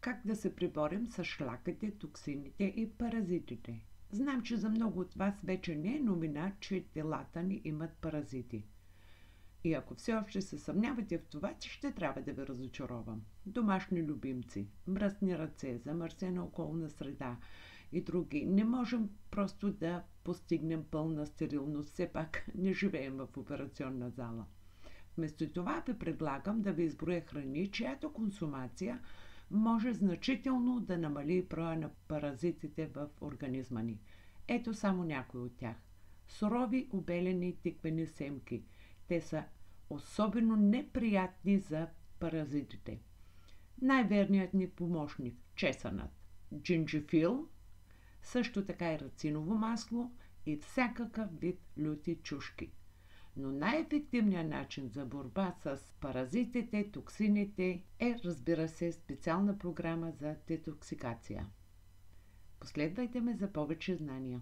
Как да се преборим с шлаките, токсините и паразитите? Знам, че за много от вас вече не е новина, че телата ни имат паразити. И ако все още се съмнявате в това, ще трябва да ви разочаровам. Домашни любимци, мръсни ръце, замърсена околна среда и други. Не можем просто да постигнем пълна стерилност. Все пак не живеем в операционна зала. Вместо това ви предлагам да ви изброя храни, чиято консумация може значително да намали броя на паразитите в организма ни. Ето само някои от тях. Сурови обелени тиквени семки. Те са особено неприятни за паразитите. Най-верният ни помощник – чесънът, джинджифил, също така и рациново масло и всякакъв вид люти чушки. Но най-ефективният начин за борба с паразитите, токсините е, разбира се, специална програма за детоксикация. Последвайте ме за повече знания.